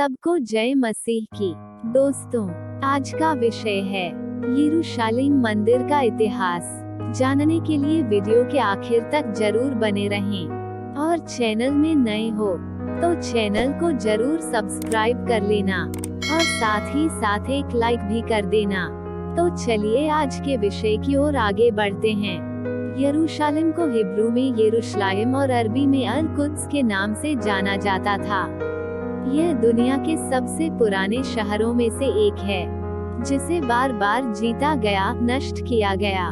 सबको जय मसीह की। दोस्तों, आज का विषय है यरूशलेम मंदिर का इतिहास। जानने के लिए वीडियो के आखिर तक जरूर बने रहें और चैनल में नए हो तो चैनल को जरूर सब्सक्राइब कर लेना और साथ ही साथ एक लाइक भी कर देना। तो चलिए आज के विषय की ओर आगे बढ़ते हैं। यरूशलेम को हिब्रू में यरूशलेम और अरबी में अल कुद्स के नाम से जाना जाता था। यह दुनिया के सबसे पुराने शहरों में से एक है, जिसे बार बार जीता गया, नष्ट किया गया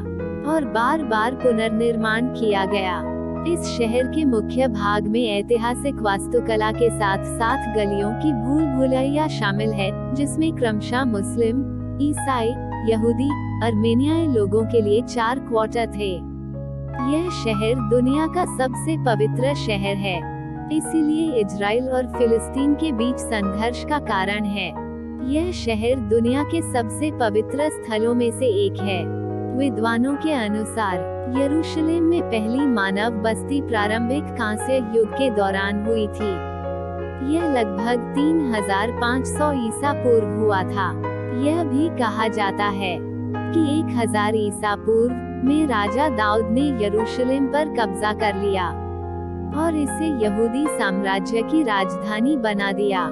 और बार बार पुनर्निर्माण किया गया। इस शहर के मुख्य भाग में ऐतिहासिक वास्तुकला के साथ साथ गलियों की भूल भुलैया शामिल है, जिसमें क्रमशः मुस्लिम, ईसाई, यहूदी, अर्मेनियाई लोगों के लिए 4 क्वार्टर थे। यह शहर दुनिया का सबसे पवित्र शहर है, इसीलिए इजराइल और फिलिस्तीन के बीच संघर्ष का कारण है। यह शहर दुनिया के सबसे पवित्र स्थलों में से एक है। विद्वानों के अनुसार यरूशलेम में पहली मानव बस्ती प्रारंभिक कांस्य युग के दौरान हुई थी। यह लगभग 3500 ईसा पूर्व हुआ था। यह भी कहा जाता है कि 1000 ईसा पूर्व में राजा दाऊद ने यरूशलेम पर कब्जा कर लिया और इसे यहूदी साम्राज्य की राजधानी बना दिया।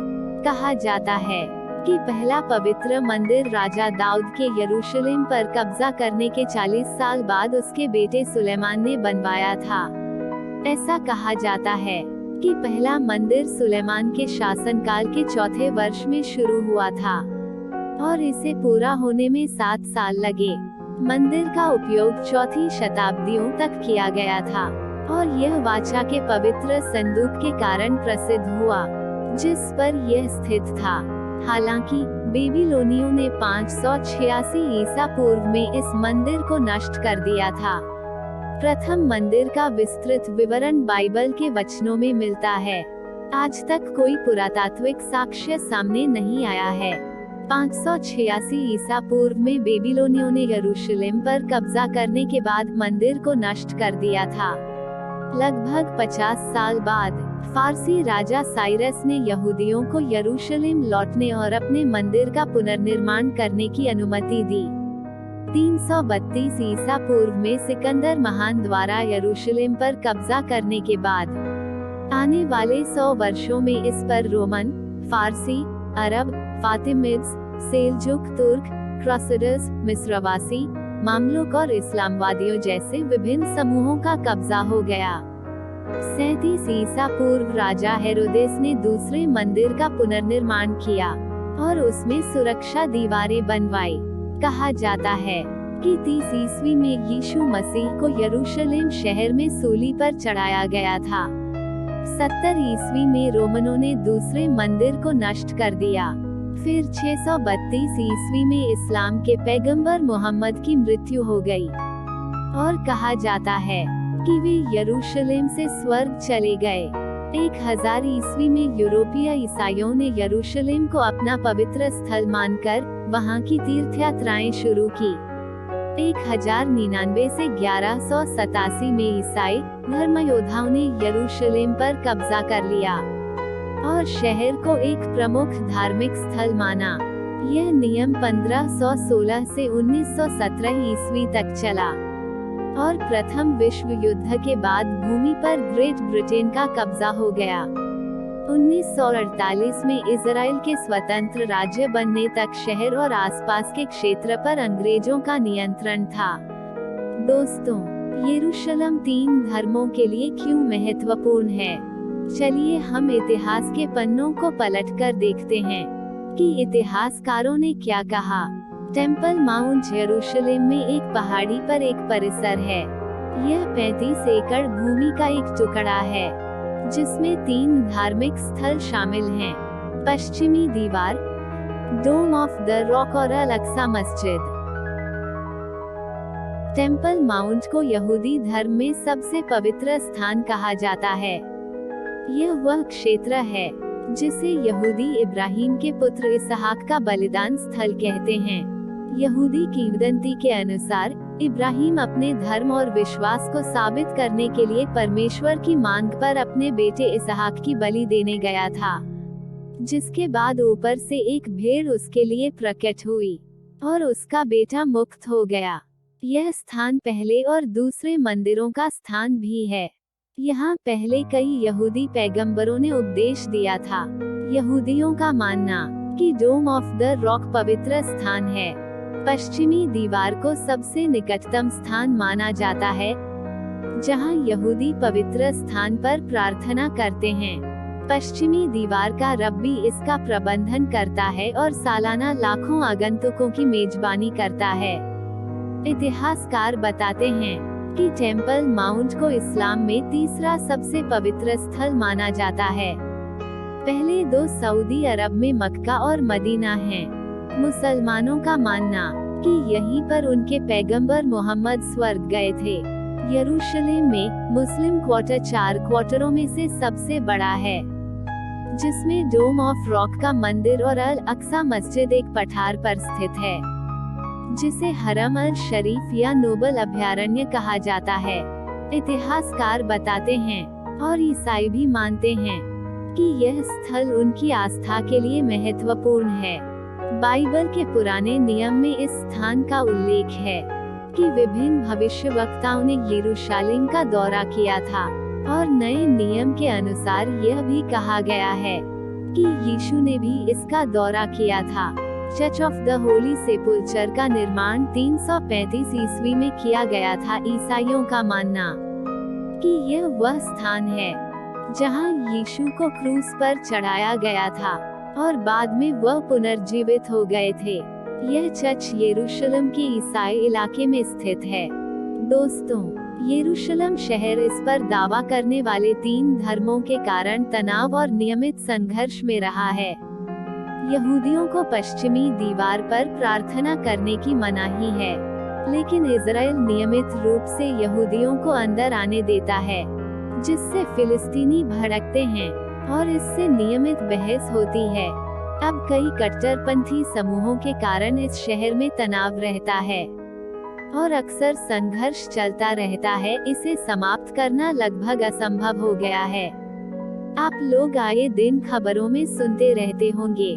कहा जाता है कि पहला पवित्र मंदिर राजा दाऊद के यरूशलेम पर कब्जा करने के 40 साल बाद उसके बेटे सुलेमान ने बनवाया था। ऐसा कहा जाता है कि पहला मंदिर सुलेमान के शासनकाल के 4थे वर्ष में शुरू हुआ था और इसे पूरा होने में 7 साल लगे। मंदिर का उपयोग 4वीं शताब्दियों तक किया गया था और यह वाचा के पवित्र संदूक के कारण प्रसिद्ध हुआ, जिस पर यह स्थित था। हालांकि बेबीलोनियों ने 586 ईसा पूर्व में इस मंदिर को नष्ट कर दिया था। प्रथम मंदिर का विस्तृत विवरण बाइबल के वचनों में मिलता है। आज तक कोई पुरातात्विक साक्ष्य सामने नहीं आया है। 586 ईसा पूर्व में बेबीलोनियों ने यरूशलेम पर कब्जा करने के बाद मंदिर को नष्ट कर दिया था। लगभग 50 साल बाद फारसी राजा साइरस ने यहूदियों को यरूशलेम लौटने और अपने मंदिर का पुनर्निर्माण करने की अनुमति दी। 332 ईसा पूर्व में सिकंदर महान द्वारा यरूशलेम पर कब्जा करने के बाद आने वाले 100 वर्षों में इस पर रोमन, फारसी, अरब, फातिमिड्स, सेल्जुक तुर्क, क्रूसेडर्स, मिस्रवासी, मामलुक और इस्लामवादियों जैसे विभिन्न समूहों का कब्जा हो गया। 37 ईसा पूर्व राजा हेरोदेस ने दूसरे मंदिर का पुनर्निर्माण किया और उसमें सुरक्षा दीवारें बनवाई। कहा जाता है कि 30 ईस्वी में यीशु मसीह को यरूशलेम शहर में सूली पर चढ़ाया गया था। 70 ईस्वी में रोमनों ने दूसरे मंदिर को नष्ट कर दिया। फिर 632 ईस्वी में इस्लाम के पैगंबर मोहम्मद की मृत्यु हो गई और कहा जाता है कि वे यरूशलेम से स्वर्ग चले गए। 1000 ईस्वी में यूरोपीय ईसाइयों ने यरूशलेम को अपना पवित्र स्थल मानकर वहां की तीर्थयात्राएं शुरू की। 1099 से 1187 में ईसाई धर्मयोद्धाओं ने यरूशलेम पर कब्जा कर लिया और शहर को एक प्रमुख धार्मिक स्थल माना। यह नियम 1516 से 1917 ईस्वी तक चला और प्रथम विश्व युद्ध के बाद भूमि पर ग्रेट ब्रिटेन का कब्जा हो गया। 1948 में इजराइल के स्वतंत्र राज्य बनने तक शहर और आसपास के क्षेत्र पर अंग्रेजों का नियंत्रण था। दोस्तों, यरूशलेम 3 धर्मों के लिए क्यों महत्वपूर्ण है? चलिए हम इतिहास के पन्नों को पलटकर देखते हैं कि इतिहासकारों ने क्या कहा। टेम्पल माउंट यरूशलेम में एक पहाड़ी पर एक परिसर है। यह 35 एकड़ भूमि का एक टुकड़ा है, जिसमें 3 धार्मिक स्थल शामिल हैं: पश्चिमी दीवार, डोम ऑफ द रॉक और अल अक्सा मस्जिद। टेम्पल माउंट को यहूदी धर्म में सबसे पवित्र स्थान कहा जाता है। यह वह क्षेत्र है जिसे यहूदी इब्राहिम के पुत्र इसहाक का बलिदान स्थल कहते हैं। यहूदी किंवदंती के अनुसार इब्राहिम अपने धर्म और विश्वास को साबित करने के लिए परमेश्वर की मांग पर अपने बेटे इसहाक की बलि देने गया था। जिसके बाद ऊपर से एक भेड़ उसके लिए प्रकट हुई और उसका बेटा मुक्त हो गया। यह स्थान पहले और दूसरे मंदिरों का स्थान भी है। यहाँ पहले कई यहूदी पैगंबरों ने उपदेश दिया था। यहूदियों का मानना कि डोम ऑफ द रॉक पवित्र स्थान है। पश्चिमी दीवार को सबसे निकटतम स्थान माना जाता है, जहाँ यहूदी पवित्र स्थान पर प्रार्थना करते हैं। पश्चिमी दीवार का रब्बी इसका प्रबंधन करता है और सालाना लाखों आगंतुकों की मेजबानी करता है। इतिहासकार बताते हैं कि टेम्पल माउंट को इस्लाम में तीसरा सबसे पवित्र स्थल माना जाता है। पहले दो सऊदी अरब में मक्का और मदीना हैं। मुसलमानों का मानना कि यहीं पर उनके पैगंबर मोहम्मद स्वर्ग गए थे। यरूशलेम में मुस्लिम क्वार्टर 4 क्वार्टरों में से सबसे बड़ा है, जिसमें डोम ऑफ रॉक का मंदिर और अल अक्सा मस्जिद एक पठार पर स्थित है, जिसे हरम अल शरीफ या नोबल अभयारण्य कहा जाता है। इतिहासकार बताते हैं और ईसाई भी मानते हैं कि यह स्थल उनकी आस्था के लिए महत्वपूर्ण है। बाइबल के पुराने नियम में इस स्थान का उल्लेख है कि विभिन्न भविष्यवक्ताओं ने यरूशलेम का दौरा किया था और नए नियम के अनुसार यह भी कहा गया है कि यीशु ने भी इसका दौरा किया था। चर्च ऑफ द होली सेपुल्चर का निर्माण 335 ईस्वी में किया गया था। ईसाइयों का मानना कि यह वह स्थान है जहां यीशु को क्रूस पर चढ़ाया गया था और बाद में वह पुनर्जीवित हो गए थे। यह चर्च यरूशलेम के ईसाई इलाके में स्थित है। दोस्तों, यरूशलेम शहर इस पर दावा करने वाले 3 धर्मों के कारण तनाव और नियमित संघर्ष में रहा है। यहूदियों को पश्चिमी दीवार पर प्रार्थना करने की मनाही है, लेकिन इजराइल नियमित रूप से यहूदियों को अंदर आने देता है, जिससे फिलिस्तीनी भड़कते हैं और इससे नियमित बहस होती है। अब कई कट्टरपंथी समूहों के कारण इस शहर में तनाव रहता है और अक्सर संघर्ष चलता रहता है। इसे समाप्त करना लगभग असंभव हो गया है। आप लोग आए दिन खबरों में सुनते रहते होंगे।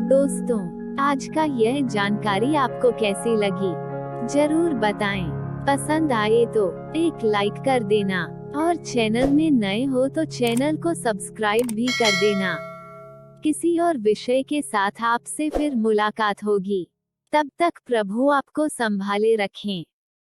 दोस्तों, आज का यह जानकारी आपको कैसी लगी, जरूर बताएं। पसंद आए तो एक लाइक कर देना और चैनल में नए हो तो चैनल को सब्सक्राइब भी कर देना। किसी और विषय के साथ आपसे फिर मुलाकात होगी। तब तक प्रभु आपको संभाले रखें।